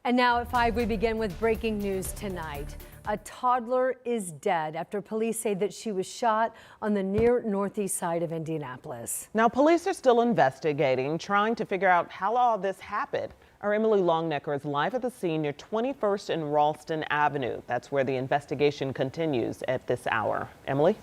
And now at 5, we begin with breaking news tonight. A toddler is dead after police say that she was shot on the near northeast side of Indianapolis. Now, police are still investigating, trying to figure out how all this happened. Our Emily Longnecker is live at the scene near 21st and Ralston Avenue. That's where the investigation continues at this hour. Emily?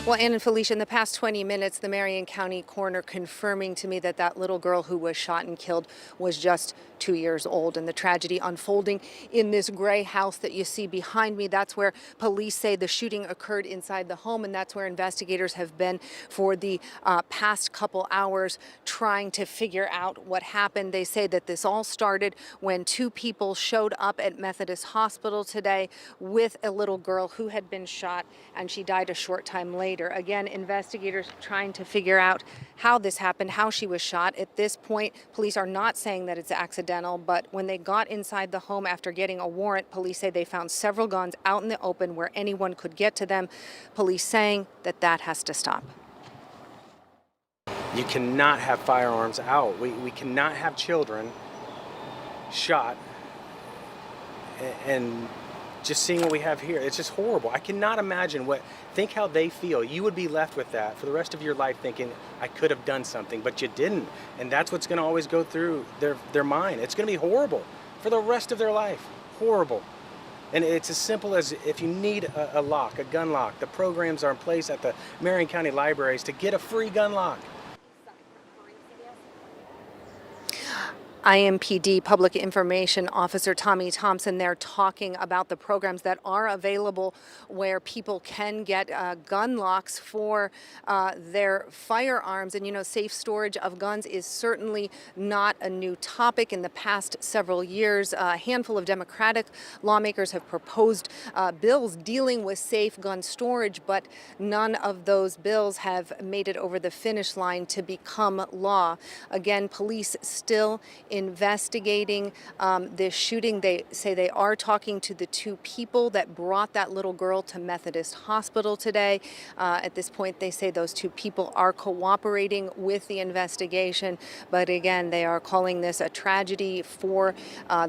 Well, Ann and Felicia, in the past 20 minutes, the Marion County coroner confirming to me that that little girl who was shot and killed was just 2 years old. And the tragedy unfolding in this gray house that you see behind me, that's where police say the shooting occurred inside the home. And that's where investigators have been for the past couple hours trying to figure out what happened. They say that this all started when 2 people showed up at Methodist Hospital today with a little girl who had been shot, and she died a short time later. Again, investigators trying to figure out how this happened, how she was shot. At this point, police are not saying that it's accidental, but when they got inside the home after getting a warrant, police say they found several guns out in the open where anyone could get to them. Police saying that that has to stop. You cannot have firearms out. We cannot have children shot and just seeing what we have here, it's just horrible. I cannot imagine think how they feel. You would be left with that for the rest of your life thinking, I could have done something, but you didn't. And that's what's gonna always go through their mind. It's gonna be horrible for the rest of their life, horrible. And it's as simple as if you need a lock, a gun lock, the programs are in place at the Marion County libraries to get a free gun lock. IMPD Public Information Officer Tommy Thompson there talking about the programs that are available where people can get gun locks for their firearms. And, you know, safe storage of guns is certainly not a new topic. In the past several years, a handful of Democratic lawmakers have proposed bills dealing with safe gun storage, but none of those bills have made it over the finish line to become law. Again, police still investigating this shooting. They say they are talking to the 2 people that brought that little girl to Methodist Hospital today. At this point, they say those 2 people are cooperating with the investigation. But again, they are calling this a tragedy for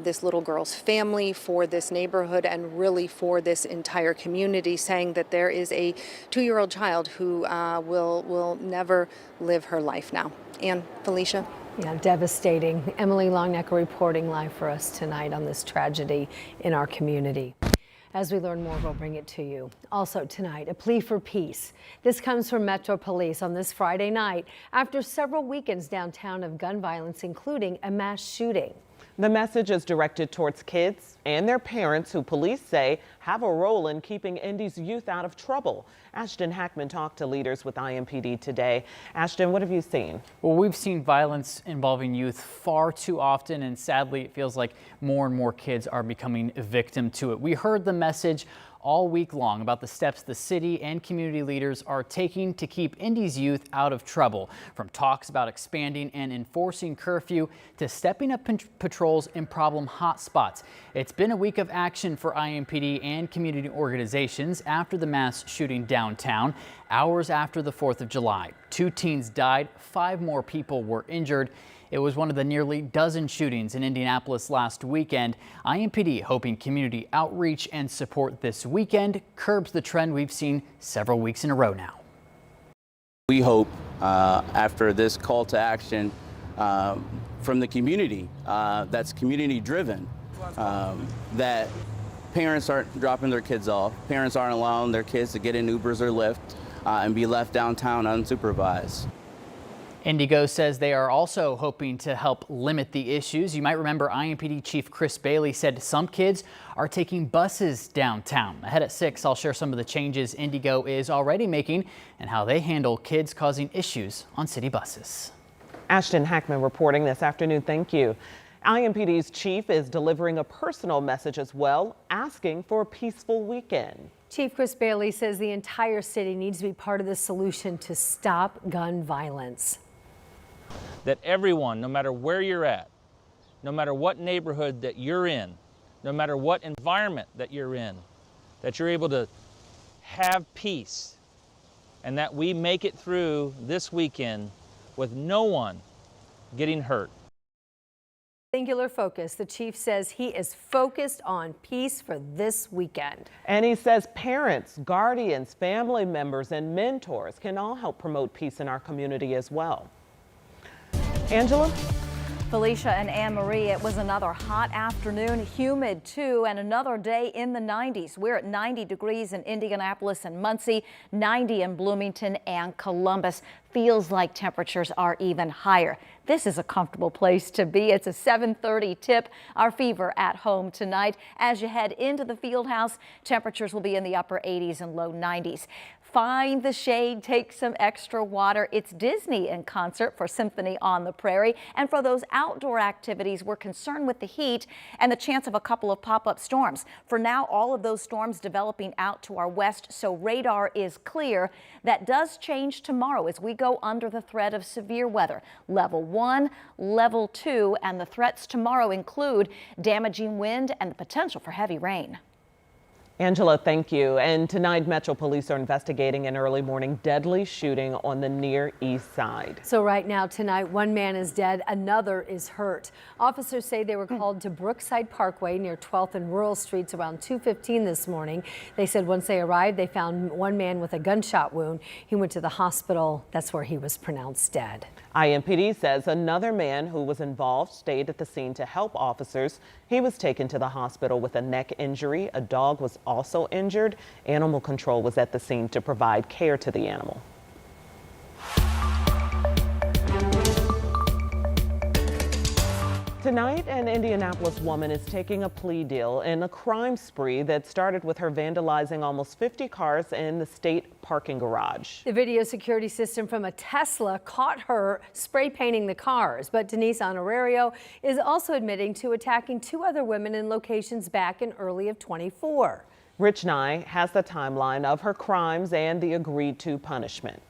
this little girl's family, for this neighborhood, and really for this entire community, saying that there is a 2-year-old child who will never live her life now. And Felicia? Yeah, devastating. Emily Longnecker reporting live for us tonight on this tragedy in our community. As we learn more, we'll bring it to you. Also tonight, a plea for peace. This comes from Metro Police on this Friday night after several weekends downtown of gun violence, including a mass shooting. The message is directed towards kids and their parents who police say have a role in keeping Indy's youth out of trouble. Ashton Hackman talked to leaders with IMPD today. Ashton, what have you seen? Well, we've seen violence involving youth far too often, and sadly it feels like more and more kids are becoming a victim to it. We heard the message all week long about the steps the city and community leaders are taking to keep Indy's youth out of trouble, from talks about expanding and enforcing curfew to stepping up patrols in problem hotspots. It's been a week of action for IMPD and community organizations after the mass shooting downtown, hours after the 4th of July. 2 teens died, 5 more people were injured. It was one of the nearly dozen shootings in Indianapolis last weekend. IMPD hoping community outreach and support this weekend curbs the trend we've seen several weeks in a row now. We hope after this call to action from the community that's community driven, that parents aren't dropping their kids off, parents aren't allowing their kids to get in Ubers or Lyft and be left downtown unsupervised. Indigo says they are also hoping to help limit the issues. You might remember IMPD Chief Chris Bailey said some kids are taking buses downtown. Ahead at 6, I'll share some of the changes Indigo is already making and how they handle kids causing issues on city buses. Ashton Hackman reporting this afternoon. Thank you. IMPD's chief is delivering a personal message as well, asking for a peaceful weekend. Chief Chris Bailey says the entire city needs to be part of the solution to stop gun violence. That everyone, no matter where you're at, no matter what neighborhood that you're in, no matter what environment that you're in, that you're able to have peace, and that we make it through this weekend with no one getting hurt. Singular focus. The chief says he is focused on peace for this weekend. And he says parents, guardians, family members, and mentors can all help promote peace in our community as well. Angela? Felicia and Anne Marie, it was another hot afternoon, humid too, and another day in the 90s. We're at 90 degrees in Indianapolis and Muncie, 90 in Bloomington and Columbus. Feels like temperatures are even higher. This is a comfortable place to be. It's a 7:30 tip. Our fever at home tonight. As you head into the field house, temperatures will be in the upper 80s and low 90s. Find the shade, take some extra water. It's Disney in concert for Symphony on the Prairie. And for those outdoor activities, we're concerned with the heat and the chance of a couple of pop-up storms. For now, all of those storms developing out to our west, so radar is clear. That does change tomorrow as we go under the threat of severe weather. Level 1, Level 2, and the threats tomorrow include damaging wind and the potential for heavy rain. Angela, thank you. And tonight, Metro Police are investigating an early morning deadly shooting on the Near East Side. So right now, tonight, one man is dead, another is hurt. Officers say they were called to Brookside Parkway near 12th and Rural Streets around 2:15 this morning. They said once they arrived, they found one man with a gunshot wound. He went to the hospital. That's where he was pronounced dead. IMPD says another man who was involved stayed at the scene to help officers. He was taken to the hospital with a neck injury. A dog was also injured. Animal control was at the scene to provide care to the animal. Tonight, an Indianapolis woman is taking a plea deal in a crime spree that started with her vandalizing almost 50 cars in the state parking garage. The video security system from a Tesla caught her spray painting the cars, but Denise Honorario is also admitting to attacking two other women in locations back in early of 24. Rich Nye has the timeline of her crimes and the agreed to punishment.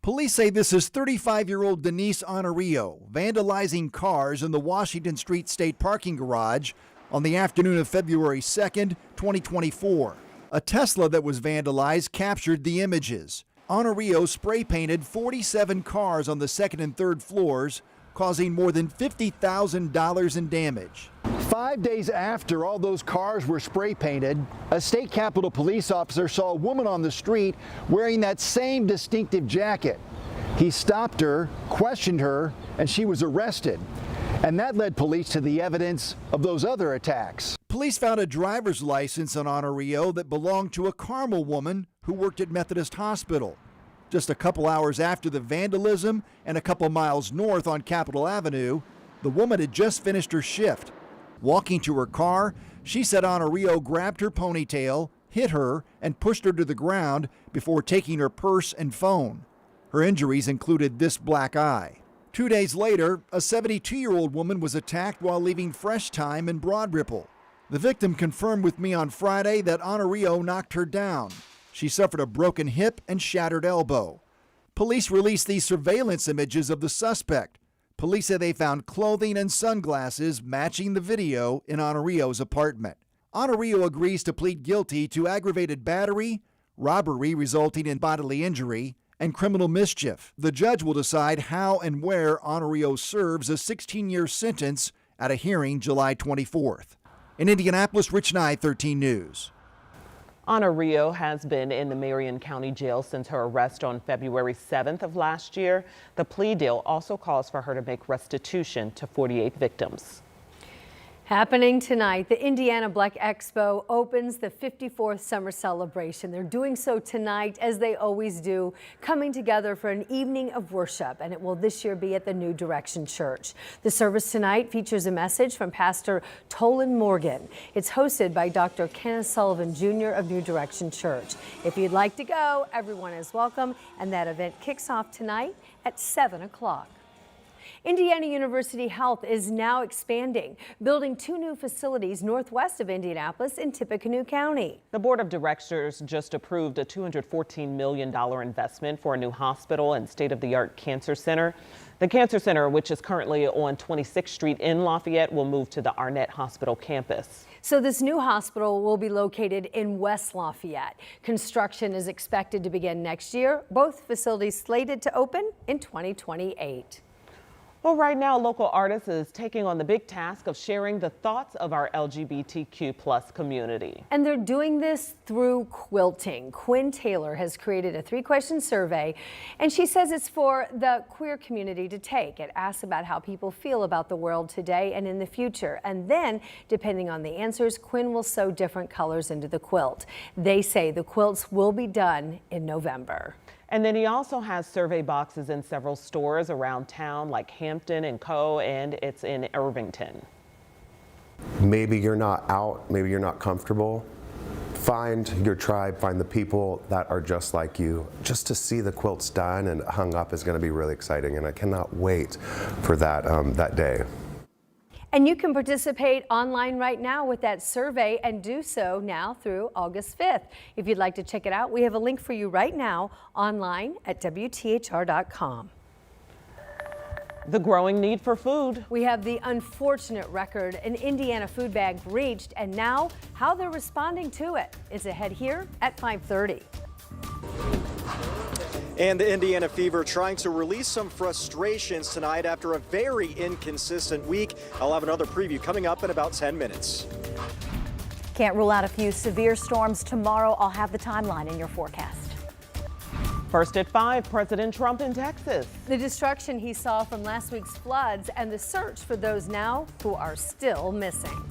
Police say this is 35-year-old Denise Honorario vandalizing cars in the Washington Street State parking garage on the afternoon of February 2nd, 2024. A Tesla that was vandalized captured the images. Honorario spray painted 47 cars on the second and third floors, causing more than $50,000 in damage. 5 days after all those cars were spray painted, a state capitol police officer saw a woman on the street wearing that same distinctive jacket. He stopped her, questioned her, and she was arrested. And that led police to the evidence of those other attacks. Police found a driver's license on Honorario that belonged to a Carmel woman who worked at Methodist Hospital. Just a couple hours after the vandalism and a couple miles north on Capitol Avenue, the woman had just finished her shift. Walking to her car, she said Honorario grabbed her ponytail, hit her, and pushed her to the ground before taking her purse and phone. Her injuries included this black eye. 2 days later, a 72-year-old woman was attacked while leaving Fresh Time in Broad Ripple. The victim confirmed with me on Friday that Honorario knocked her down. She suffered a broken hip and shattered elbow. Police released these surveillance images of the suspect. Police say they found clothing and sunglasses matching the video in Honoraio's apartment. Honorario agrees to plead guilty to aggravated battery, robbery resulting in bodily injury, and criminal mischief. The judge will decide how and where Honorario serves a 16-year sentence at a hearing July 24th. In Indianapolis, Rich Nye, 13 News. Honorario has been in the Marion County Jail since her arrest on February 7th of last year. The plea deal also calls for her to make restitution to 48 victims. Happening tonight, the Indiana Black Expo opens the 54th summer celebration. They're doing so tonight, as they always do, coming together for an evening of worship, and it will this year be at the New Direction Church. The service tonight features a message from Pastor Tolan Morgan. It's hosted by Dr. Kenneth Sullivan Jr. of New Direction Church. If you'd like to go, everyone is welcome, and that event kicks off tonight at 7 o'clock. Indiana University Health is now expanding, building 2 new facilities northwest of Indianapolis in Tippecanoe County. The board of directors just approved a $214 million investment for a new hospital and state-of-the-art cancer center. The cancer center, which is currently on 26th Street in Lafayette, will move to the Arnett Hospital campus. So this new hospital will be located in West Lafayette. Construction is expected to begin next year. Both facilities slated to open in 2028. Well, right now, local artists is taking on the big task of sharing the thoughts of our LGBTQ+ community. And they're doing this through quilting. Quinn Taylor has created a 3-question survey, and she says it's for the queer community to take. It asks about how people feel about the world today and in the future. And then, depending on the answers, Quinn will sew different colors into the quilt. They say the quilts will be done in November. And then he also has survey boxes in several stores around town like Hampton and Co., and it's in Irvington. Maybe you're not out, maybe you're not comfortable. Find your tribe, find the people that are just like you. Just to see the quilts done and hung up is going to be really exciting, and I cannot wait for that day. And you can participate online right now with that survey and do so now through August 5th. If you'd like to check it out, we have a link for you right now online at WTHR.com. The growing need for food. We have the unfortunate record an Indiana food bank reached, and now how they're responding to it is ahead here at 5:30. And the Indiana Fever trying to release some frustrations tonight after a very inconsistent week. I'll have another preview coming up in about 10 minutes. Can't rule out a few severe storms tomorrow. I'll have the timeline in your forecast. First at 5, President Trump in Texas. The destruction he saw from last week's floods and the search for those now who are still missing.